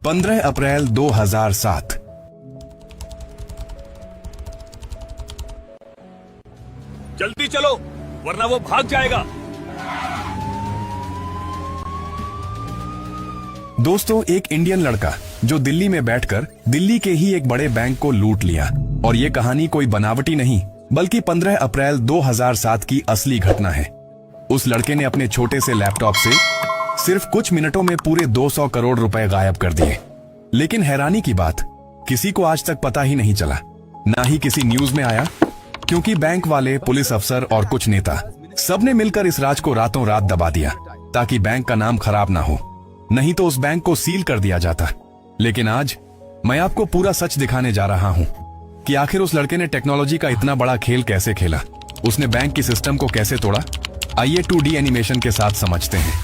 15 अप्रैल 2007। जल्दी चलो वरना वो भाग जाएगा। दोस्तों, एक इंडियन लड़का जो दिल्ली में बैठकर दिल्ली के ही एक बड़े बैंक को लूट लिया। और ये कहानी कोई बनावटी नहीं बल्कि 15 अप्रैल 2007 की असली घटना है। उस लड़के ने अपने छोटे से लैपटॉप से सिर्फ कुछ मिनटों में पूरे 200 करोड़ रुपए गायब कर दिए। लेकिन हैरानी की बात, किसी को आज तक पता ही नहीं चला, ना ही किसी न्यूज में आया, क्योंकि बैंक वाले, पुलिस अफसर और कुछ नेता सबने मिलकर इस राज को रातों रात दबा दिया ताकि बैंक का नाम खराब ना हो, नहीं तो उस बैंक को सील कर दिया जाता। लेकिन आज मैं आपको पूरा सच दिखाने जा रहा हूं कि आखिर उस लड़के ने टेक्नोलॉजी का इतना बड़ा खेल कैसे खेला, उसने बैंक की सिस्टम को कैसे तोड़ा। आइए 2D एनिमेशन के साथ समझते हैं।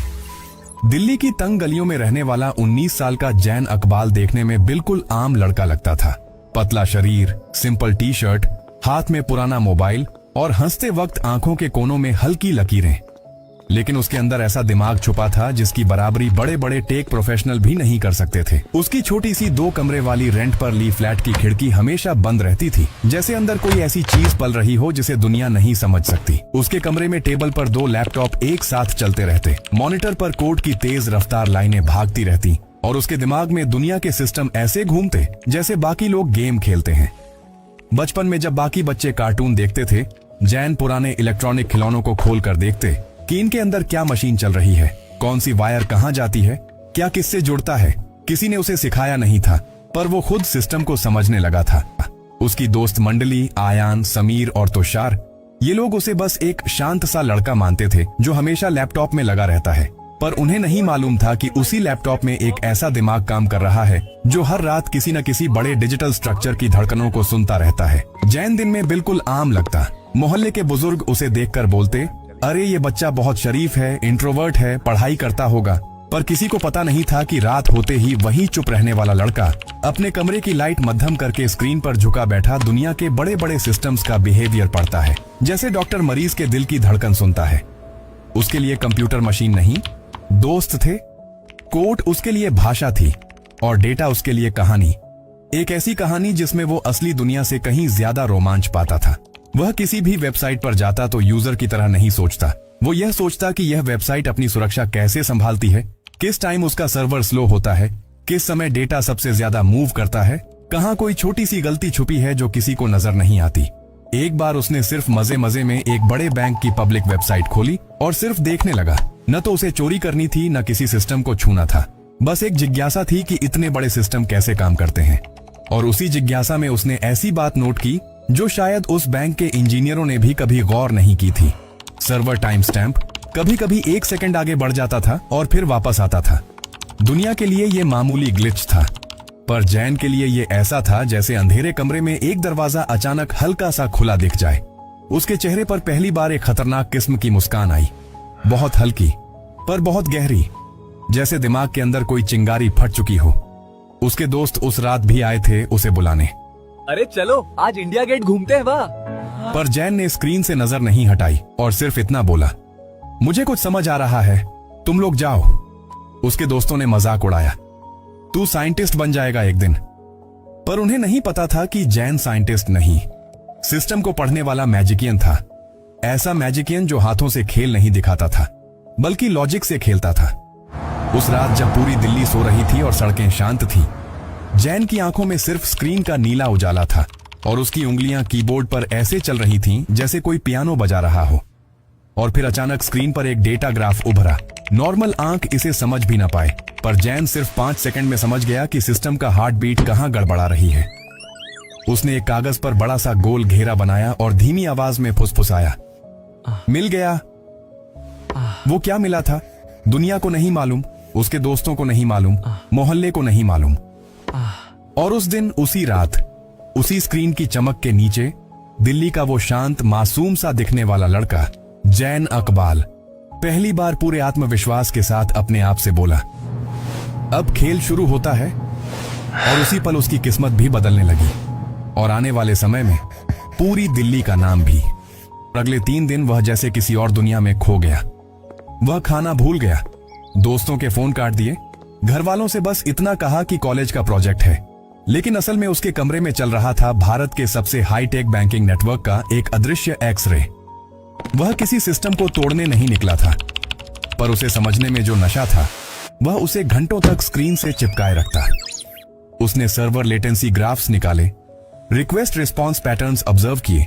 दिल्ली की तंग गलियों में रहने वाला 19 साल का जैन अकबाल देखने में बिल्कुल आम लड़का लगता था। पतला शरीर, सिंपल टी शर्ट, हाथ में पुराना मोबाइल और हंसते वक्त आंखों के कोनों में हल्की लकीरें। लेकिन उसके अंदर ऐसा दिमाग छुपा था जिसकी बराबरी बड़े बड़े टेक प्रोफेशनल भी नहीं कर सकते थे। उसकी छोटी सी 2 कमरे वाली रेंट पर ली फ्लैट की खिड़की हमेशा बंद रहती थी, जैसे अंदर कोई ऐसी चीज पल रही हो जिसे दुनिया नहीं समझ सकती। उसके कमरे में टेबल पर 2 लैपटॉप एक साथ चलते रहते, मॉनिटर पर कोड की तेज रफ्तार लाइनें भागती रहती और उसके दिमाग में दुनिया के सिस्टम ऐसे घूमते जैसे बाकी लोग गेम खेलते हैं। बचपन में जब बाकी बच्चे कार्टून देखते थे, जैन पुराने इलेक्ट्रॉनिक खिलौनों को खोल कर देखते कि इनके अंदर क्या मशीन चल रही है, कौन सी वायर कहां जाती है, क्या किससे जुड़ता है। किसी ने उसे सिखाया नहीं था, पर वो खुद सिस्टम को समझने लगा था। उसकी दोस्त मंडली, आयान, समीर और तुषार, ये लोग उसे बस एक शांत सा लड़का मानते थे जो हमेशा लैपटॉप में लगा रहता है। पर उन्हें नहीं मालूम था कि उसी लैपटॉप में एक ऐसा दिमाग काम कर रहा है जो हर रात किसी न किसी बड़े डिजिटल स्ट्रक्चर की धड़कनों को सुनता रहता है। जैन दिन में बिल्कुल आम लगता। मोहल्ले के बुजुर्ग उसे देखकर बोलते, अरे ये बच्चा बहुत शरीफ है, इंट्रोवर्ट है, पढ़ाई करता होगा। पर किसी को पता नहीं था कि रात होते ही वही चुप रहने वाला लड़का अपने कमरे की लाइट मध्यम करके स्क्रीन पर झुका बैठा दुनिया के बड़े बड़े सिस्टम्स का बिहेवियर पढ़ता है। जैसे डॉक्टर मरीज के दिल की धड़कन सुनता है। उसके लिए कंप्यूटर मशीन नहीं, दोस्त थे। कोड उसके लिए भाषा थी और डेटा उसके लिए कहानी। एक ऐसी कहानी जिसमें वो असली दुनिया से कहीं ज्यादा रोमांच पाता था। वह किसी भी वेबसाइट पर जाता तो यूजर की तरह नहीं सोचता। वो यह सोचता कि यह वेबसाइट अपनी सुरक्षा कैसे संभालती है, किस टाइम उसका सर्वर स्लो होता है, किस समय डेटा सबसे ज्यादा मूव करता है, कहां कोई छोटी सी गलती छुपी है जो किसी को नजर नहीं आती। एक बार उसने सिर्फ मजे मजे में एक बड़े बैंक की पब्लिक वेबसाइट खोली और सिर्फ देखने लगा। न तो उसे चोरी करनी थी, न किसी सिस्टम को छूना था। बस एक जिज्ञासा थी कि इतने बड़े सिस्टम कैसे काम करते हैं। और उसी जिज्ञासा में उसने ऐसी बात नोट की जो शायद उस बैंक के इंजीनियरों ने भी कभी गौर नहीं की थी। सर्वर टाइम स्टैम्प कभी कभी 1 सेकंड आगे बढ़ जाता था और फिर वापस आता था। दुनिया के लिए ये मामूली ग्लिच था, पर जैन के लिए ये ऐसा था जैसे अंधेरे कमरे में एक दरवाजा अचानक हल्का सा खुला दिख जाए। उसके चेहरे पर पहली बार एक खतरनाक किस्म की मुस्कान आई, बहुत हल्की पर बहुत गहरी, जैसे दिमाग के अंदर कोई चिंगारी फट चुकी हो। उसके दोस्त उस रात भी आए थे उसे बुलाने। अरे चलो आज इंडिया गेट घूमते हैं वाह। पर जैन ने स्क्रीन से नजर नहीं हटाई और सिर्फ इतना बोला, मुझे कुछ समझ आ रहा है, तुम लोग जाओ। उसके दोस्तों ने मजाक उड़ाया, तू साइंटिस्ट बन जाएगा एक दिन। पर उन्हें नहीं पता था कि जैन साइंटिस्ट नहीं, सिस्टम को पढ़ने वाला मैजिकियन था। ऐसा मैजिकियन जो हाथों से खेल नहीं दिखाता था बल्कि लॉजिक से खेलता था। उस रात जब पूरी दिल्ली सो रही थी और सड़कें शांत थी, जैन की आंखों में सिर्फ स्क्रीन का नीला उजाला था और उसकी उंगलियां कीबोर्ड पर ऐसे चल रही थीं जैसे कोई पियानो बजा रहा हो। और फिर अचानक स्क्रीन पर एक डेटा ग्राफ उभरा। नॉर्मल आंख इसे समझ भी ना पाए, पर जैन सिर्फ 5 सेकंड में समझ गया कि सिस्टम का हार्ट बीट कहां गड़बड़ा रही है। उसने एक कागज पर बड़ा सा गोल घेरा बनाया और धीमी आवाज में फुसफुसाया, मिल गया। वो क्या मिला था दुनिया को नहीं मालूम, उसके दोस्तों को नहीं मालूम, मोहल्ले को नहीं मालूम। और उस दिन, उसी रात, उसी स्क्रीन की चमक के नीचे दिल्ली का वो शांत मासूम सा दिखने वाला लड़का जैन अकबाल पहली बार पूरे आत्मविश्वास के साथ अपने आप से बोला, अब खेल शुरू होता है। और उसी पल उसकी किस्मत भी बदलने लगी और आने वाले समय में पूरी दिल्ली का नाम भी। अगले 3 दिन वह जैसे किसी और दुनिया में खो गया। वह खाना भूल गया, दोस्तों के फोन काट दिए, घर वालों से बस इतना कहा कि कॉलेज का प्रोजेक्ट है, लेकिन असल में उसके कमरे में चल रहा था भारत के सबसे हाईटेक बैंकिंग नेटवर्क का एक अदृश्य एक्स-रे। वह किसी सिस्टम को तोड़ने नहीं निकला था, पर उसे समझने में जो नशा था वह उसे घंटों तक स्क्रीन से चिपकाए रखता। उसने सर्वर लेटेंसी ग्राफ्स निकाले, रिक्वेस्ट रिस्पॉन्स पैटर्न्स ऑब्जर्व किए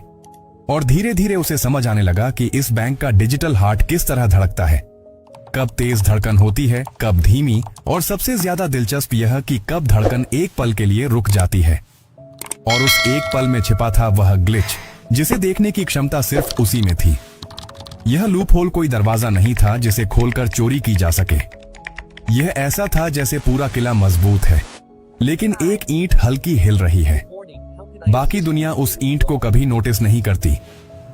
और धीरे धीरे उसे समझ आने लगा कि इस बैंक का डिजिटल हार्ट किस तरह धड़कता है। कब तेज धड़कन होती है, कब धीमी, और सबसे ज्यादा दिलचस्प यह कि कब धड़कन एक पल के लिए रुक जाती है। और उस एक पल में छिपा था वह ग्लिच जिसे देखने की क्षमता सिर्फ उसी में थी। यह लूप होल कोई दरवाजा नहीं था जिसे खोलकर चोरी की जा सके। यह ऐसा था जैसे पूरा किला मजबूत है, लेकिन एक ईंट हल्की हिल रही है। बाकी दुनिया उस ईंट को कभी नोटिस नहीं करती,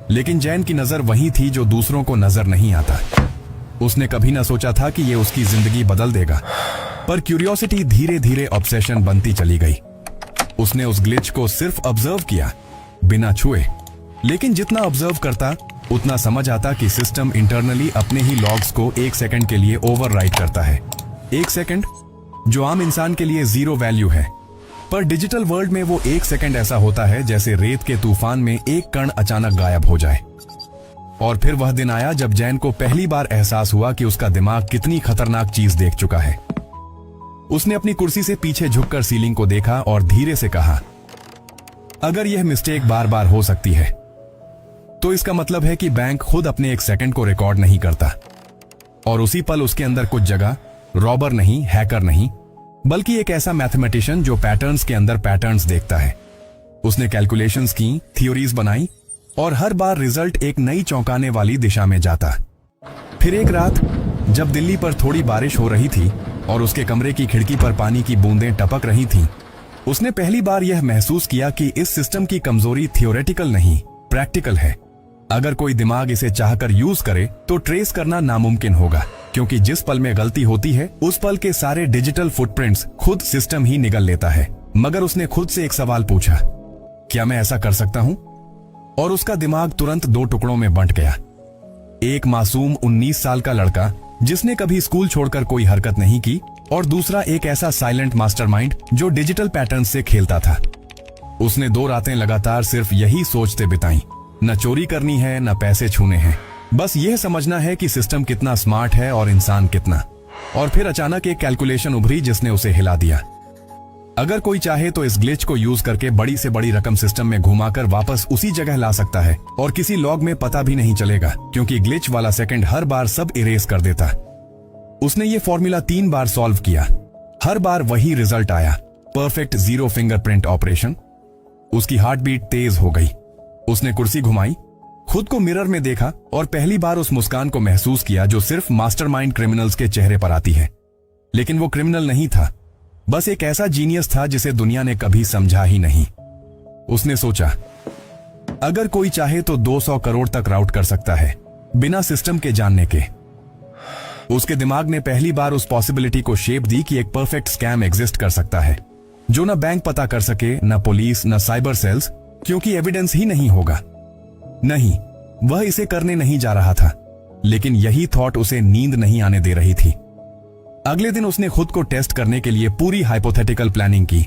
लेकिन जैन की नजर वही थी जो दूसरों को नजर नहीं आता। उसने कभी न सोचा था कि यह उसकी जिंदगी बदल देगा, पर क्यूरियोसिटी धीरे धीरे ऑब्सेशन बनती चली गई। उसने उस ग्लिच को सिर्फ ऑब्जर्व किया, बिना छुए, लेकिन जितना ऑब्जर्व करता उतना समझ आता कि सिस्टम इंटरनली अपने ही लॉग्स को एक सेकंड के लिए ओवरराइट करता है। एक सेकंड जो आम इंसान के लिए जीरो वैल्यू है, पर डिजिटल वर्ल्ड में वो एक सेकंड ऐसा होता है जैसे रेत के तूफान में एक कण अचानक गायब हो जाए। और फिर वह दिन आया जब जैन को पहली बार एहसास हुआ कि उसका दिमाग कितनी खतरनाक चीज देख चुका है। उसने अपनी कुर्सी से पीछे झुककर सीलिंग को देखा और धीरे से कहा, अगर यह मिस्टेक बार बार हो सकती है तो इसका मतलब है कि बैंक खुद अपने एक सेकंड को रिकॉर्ड नहीं करता। और उसी पल उसके अंदर कुछ जगह रॉबर नहीं, हैकर नहीं, बल्कि एक ऐसा मैथमेटिशियन जो पैटर्न्स के अंदर पैटर्न्स देखता है। उसने कैलकुलेशंस की, थ्योरीज बनाई और हर बार रिजल्ट एक नई चौंकाने वाली दिशा में जाता। फिर एक रात जब दिल्ली पर थोड़ी बारिश हो रही थी और उसके कमरे की खिड़की पर पानी की बूंदें टपक रही थीं, उसने पहली बार यह महसूस किया कि इस सिस्टम की कमजोरी थियोरेटिकल नहीं, प्रैक्टिकल है। अगर कोई दिमाग इसे चाहकर यूज करे तो ट्रेस करना नामुमकिन होगा, क्योंकि जिस पल में गलती होती है उस पल के सारे डिजिटल फुटप्रिंट्स खुद सिस्टम ही निगल लेता है। मगर उसने खुद से एक सवाल पूछा, क्या मैं ऐसा कर सकता हूं? और उसका दिमाग तुरंत दो टुकड़ों में बंट गया। एक मासूम 19 साल का लड़का जिसने कभी स्कूल छोड़कर कोई हरकत नहीं की, और दूसरा एक ऐसा साइलेंट मास्टरमाइंड जो डिजिटल पैटर्न से खेलता था। उसने 2 रातें लगातार सिर्फ यही सोचते बिताई, न चोरी करनी है, न पैसे छूने हैं, बस यह समझना है कि सिस्टम कितना स्मार्ट है और इंसान कितना। और फिर अचानक एक कैलकुलेशन उभरी जिसने उसे हिला दिया। अगर कोई चाहे तो इस ग्लिच को यूज करके बड़ी से बड़ी रकम सिस्टम में घुमाकर वापस उसी जगह ला सकता है और किसी लॉग में पता भी नहीं चलेगा, क्योंकि ग्लिच वाला सेकंड हर बार सब इरेज कर देता। उसने ये फॉर्मूला 3 बार सॉल्व किया, हर बार वही रिजल्ट आया, परफेक्ट जीरो फिंगरप्रिंट ऑपरेशन। उसकी हार्ट बीट तेज हो गई। उसने कुर्सी घुमाई, खुद को मिरर में देखा और पहली बार उस मुस्कान को महसूस किया जो सिर्फ मास्टरमाइंड क्रिमिनल्स के चेहरे पर आती है। लेकिन वो क्रिमिनल नहीं था, बस एक ऐसा जीनियस था जिसे दुनिया ने कभी समझा ही नहीं। उसने सोचा, अगर कोई चाहे तो 200 करोड़ तक राउट कर सकता है बिना सिस्टम के जानने के। उसके दिमाग ने पहली बार उस पॉसिबिलिटी को शेप दी कि एक परफेक्ट स्कैम एग्जिस्ट कर सकता है जो न बैंक पता कर सके, न पुलिस, न साइबर सेल्स, क्योंकि एविडेंस ही नहीं होगा। नहीं, वह इसे करने नहीं जा रहा था, लेकिन यही थॉट उसे नींद नहीं आने दे रही थी। अगले दिन उसने खुद को टेस्ट करने के लिए पूरी हाइपोथेटिकल प्लानिंग की।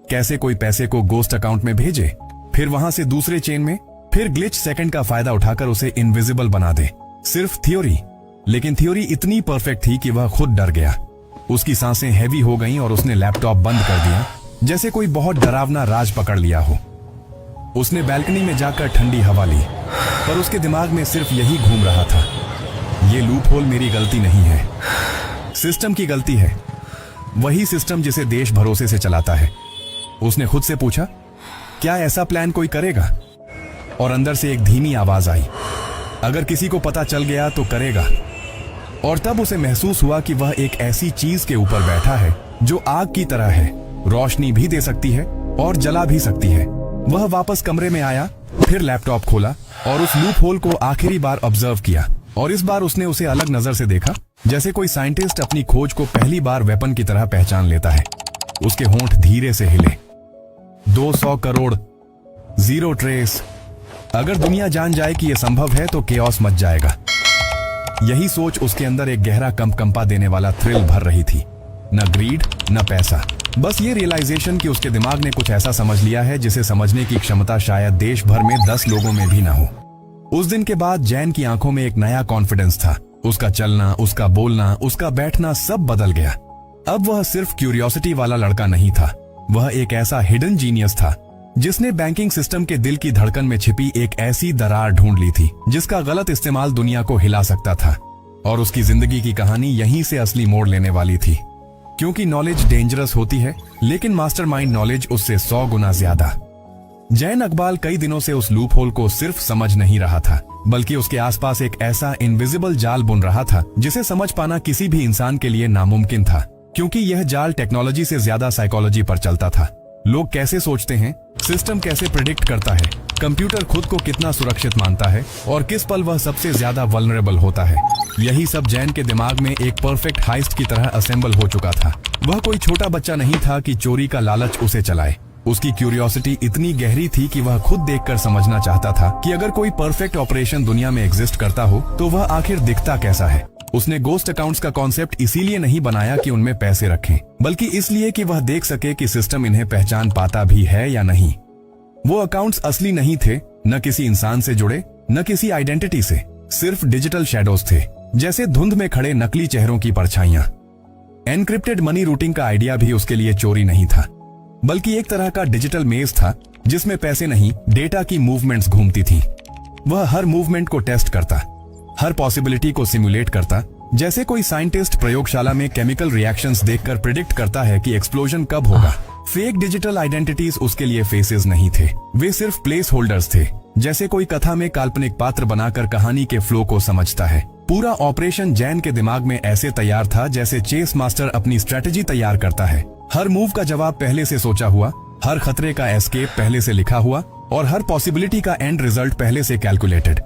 कैसे कोई पैसे को गोस्ट अकाउंट में भेजे, फिर वहां से दूसरे चेन में, फिर ग्लिच सेकंड का फायदा उठाकर उसे इनविजिबल बना दे। सिर्फ थ्योरी, लेकिन थ्योरी इतनी परफेक्ट थी कि वह खुद डर गया। उसकी सांसें हैवी हो गईं और उसने लैपटॉप बंद कर दिया, जैसे कोई बहुत डरावना राज पकड़ लिया हो। उसने बैल्कनी में जाकर ठंडी हवा ली, पर उसके दिमाग में सिर्फ यही घूम रहा था, ये लूप होल मेरी गलती नहीं है, सिस्टम की गलती है, वही सिस्टम जिसे देश भरोसे से चलाता है। उसने खुद से पूछा, क्या ऐसा प्लान कोई करेगा? और अंदर से एक धीमी आवाज आई, अगर किसी को पता चल गया तो करेगा। और तब उसे महसूस हुआ कि वह एक ऐसी चीज के ऊपर बैठा है जो आग की तरह है, रोशनी भी दे सकती है और जला भी सकती है। वह वापस कमरे में आया, फिर लैपटॉप खोला और उस लूप होल को आखिरी बार ऑब्जर्व किया। और इस बार उसने उसे अलग नजर से देखा, जैसे कोई साइंटिस्ट अपनी खोज को पहली बार वेपन की तरह पहचान लेता है। उसके होंठ धीरे से हिले। 200 करोड़, जीरो ट्रेस। अगर दुनिया जान जाए कि यह संभव है तो केओस मच जाएगा। यही सोच उसके अंदर एक गहरा कंपा देने वाला थ्रिल भर रही थी। न ग्रीड, न पैसा, बस ये रियलाइजेशन कि उसके दिमाग ने कुछ ऐसा समझ लिया है जिसे समझने की क्षमता शायद देश भर में 10 लोगों में भी ना हो। उस दिन के बाद जैन की आंखों में एक नया कॉन्फिडेंस था। उसका चलना, उसका बोलना, उसका बैठना सब बदल गया। अब वह सिर्फ क्यूरियोसिटी वाला लड़का नहीं था, वह एक ऐसा हिडन जीनियस था जिसने बैंकिंग सिस्टम के दिल की धड़कन में छिपी एक ऐसी दरार ढूंढ ली थी जिसका गलत इस्तेमाल दुनिया को हिला सकता था। और उसकी जिंदगी की कहानी यहीं से असली मोड़ लेने वाली थी, क्योंकि नॉलेज डेंजरस होती है लेकिन मास्टरमाइंड नॉलेज उससे 100 गुना ज्यादा। जैन अकबाल कई दिनों से उस लूप होल को सिर्फ समझ नहीं रहा था, बल्कि उसके आसपास एक ऐसा इनविजिबल जाल बुन रहा था जिसे समझ पाना किसी भी इंसान के लिए नामुमकिन था, क्योंकि यह जाल टेक्नोलॉजी से ज्यादा साइकोलॉजी पर चलता था। लोग कैसे सोचते हैं, सिस्टम कैसे प्रिडिक्ट करता है, कंप्यूटर खुद को कितना सुरक्षित मानता है और किस पल वह सबसे ज्यादा वल्नरेबल होता है, यही सब जैन के दिमाग में एक परफेक्ट हाइस्ट की तरह असेंबल हो चुका था। वह कोई छोटा बच्चा नहीं था कि चोरी का लालच उसे चलाए। उसकी क्यूरियोसिटी इतनी गहरी थी कि वह खुद देखकर समझना चाहता था कि अगर कोई परफेक्ट ऑपरेशन दुनिया में एग्जिस्ट करता हो तो वह आखिर दिखता कैसा है। उसने गोस्ट अकाउंट्स का कॉन्सेप्ट इसीलिए नहीं बनाया कि उनमें पैसे रखें, बल्कि इसलिए कि वह देख सके कि सिस्टम इन्हें पहचान पाता भी है या नहीं। वो अकाउंट्स असली नहीं थे, न किसी इंसान से जुड़े, न किसी आइडेंटिटी से, सिर्फ डिजिटल शैडोज थे, जैसे धुंध में खड़े नकली चेहरों की परछाइयां। एनक्रिप्टेड मनी रूटिंग का आइडिया भी उसके लिए चोरी नहीं था, बल्कि एक तरह का डिजिटल मेज था जिसमें पैसे नहीं, डेटा की मूवमेंट्स घूमती थी। वह हर मूवमेंट को टेस्ट करता, हर पॉसिबिलिटी को सिमुलेट करता, जैसे कोई साइंटिस्ट प्रयोगशाला में केमिकल रिएक्शंस देखकर प्रिडिक्ट करता है कि एक्सप्लोजन कब होगा। फेक डिजिटल आइडेंटिटीज उसके लिए फेसेस नहीं थे, वे सिर्फ प्लेस होल्डर्स थे, जैसे कोई कथा में काल्पनिक पात्र बनाकर कहानी के फ्लो को समझता है। पूरा ऑपरेशन जैन के दिमाग में ऐसे तैयार था जैसे चेस मास्टर अपनी स्ट्रेटेजी तैयार करता है। हर मूव का जवाब पहले से सोचा हुआ, हर खतरे का एस्केप पहले से लिखा हुआ और हर पॉसिबिलिटी का एंड रिजल्ट पहले से कैलकुलेटेड।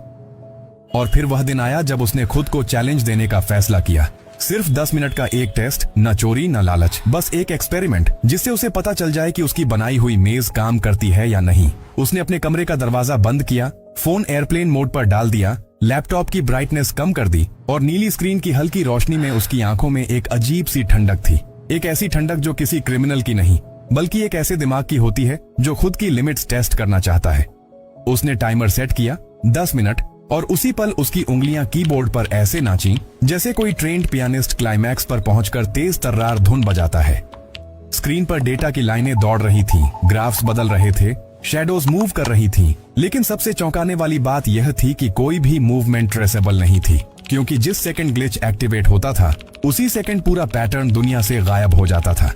और फिर वह दिन आया जब उसने खुद को चैलेंज देने का फैसला किया। सिर्फ 10 मिनट का एक टेस्ट, न चोरी न लालच, बस एक एक्सपेरिमेंट जिससे उसे पता चल जाए कि उसकी बनाई हुई मेज काम करती है या नहीं। उसने अपने कमरे का दरवाजा बंद किया, फोन एयरप्लेन मोड पर डाल दिया, लैपटॉप की ब्राइटनेस कम कर दी और नीली स्क्रीन की हल्की रोशनी में उसकी आंखों में एक अजीब सी ठंडक थी। एक ऐसी ठंडक जो किसी क्रिमिनल की नहीं, बल्कि एक ऐसे दिमाग की होती है जो खुद की लिमिट्स टेस्ट करना चाहता है। उसने टाइमर सेट किया 10 मिनट और उसी पल उसकी उंगलियां कीबोर्ड पर ऐसे नाची जैसे कोई ट्रेंड पियानिस्ट क्लाइमैक्स पर पहुंचकर तेज तर्रार धुन बजाता है। स्क्रीन पर डेटा की लाइनें दौड़ रही थीं, ग्राफ्स बदल रहे थे, शैडोज मूव कर रही थीं, लेकिन सबसे चौंकाने वाली बात यह थी कि कोई भी मूवमेंट ट्रेसेबल नहीं थी, क्योंकि जिस सेकंड ग्लिच एक्टिवेट होता था उसी सेकंड पूरा पैटर्न दुनिया से गायब हो जाता था।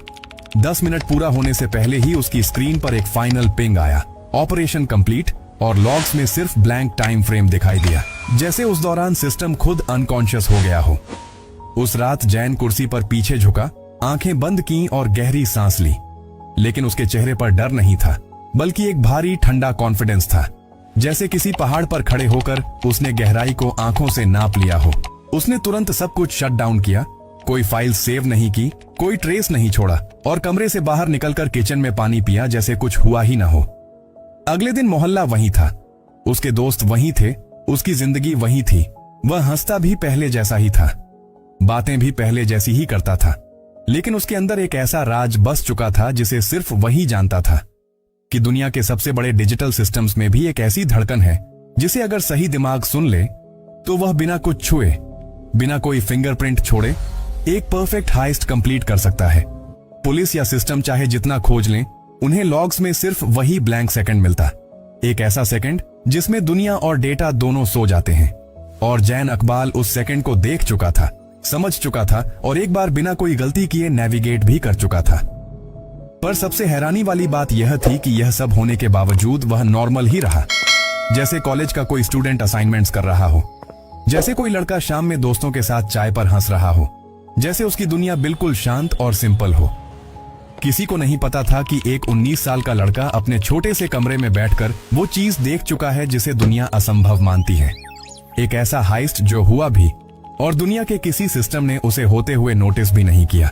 10 मिनट पूरा होने से पहले ही उसकी स्क्रीन पर एक फाइनल पिंग आया, ऑपरेशन कंप्लीट, और लॉग्स में सिर्फ ब्लैंक टाइम फ्रेम दिखाई दिया, जैसे उस दौरान सिस्टम खुद अनकॉन्शियस हो गया हो। उस रात जैन कुर्सी पर पीछे झुका, आंखें बंद की और गहरी सांस ली, लेकिन उसके चेहरे पर डर नहीं था, बल्कि एक भारी ठंडा कॉन्फिडेंस था, जैसे किसी पहाड़ पर खड़े होकर उसने गहराई को आंखों से नाप लिया हो। उसने तुरंत सब कुछ शट डाउन किया, कोई फाइल सेव नहीं की, कोई ट्रेस नहीं छोड़ा और कमरे से बाहर निकलकर किचन में पानी पिया जैसे कुछ हुआ ही ना हो। अगले दिन मोहल्ला वही था, उसके दोस्त वही थे, उसकी जिंदगी वही थी। वह हंसता भी पहले जैसा ही था, बातें भी पहले जैसी ही करता था, लेकिन उसके अंदर एक ऐसा राज बस चुका था जिसे सिर्फ वही जानता था कि दुनिया के सबसे बड़े डिजिटल सिस्टम्स में भी एक ऐसी धड़कन है जिसे अगर सही दिमाग सुन ले तो वह बिना कुछ छुए, बिना कोई फिंगरप्रिंट छोड़े एक परफेक्ट हाइस्ट कंप्लीट कर सकता है। पुलिस या सिस्टम चाहे जितना खोज लें, उन्हें लॉग्स में सिर्फ वही ब्लैंक सेकंड मिलता, एक ऐसा सेकंड जिसमें दुनिया और डेटा दोनों सो जाते हैं। और जैन अकबाल उस सेकंड को देख चुका था, समझ चुका था और एक बार बिना कोई गलती किए नेविगेट भी कर चुका था। पर सबसे हैरानी वाली बात यह थी कि यह सब होने के बावजूद वह नॉर्मल ही रहा, जैसे कॉलेज का कोई स्टूडेंट असाइनमेंट्स कर रहा हो, जैसे कोई लड़का शाम में दोस्तों के साथ चाय पर हंस रहा हो, जैसे उसकी दुनिया बिल्कुल शांत और सिंपल हो। किसी को नहीं पता था कि एक 19 साल का लड़का अपने छोटे से कमरे में बैठकर वो चीज देख चुका है जिसे दुनिया असंभव मानती है, एक ऐसा हाइस्ट जो हुआ भी और दुनिया के किसी सिस्टम ने उसे होते हुए नोटिस भी नहीं किया।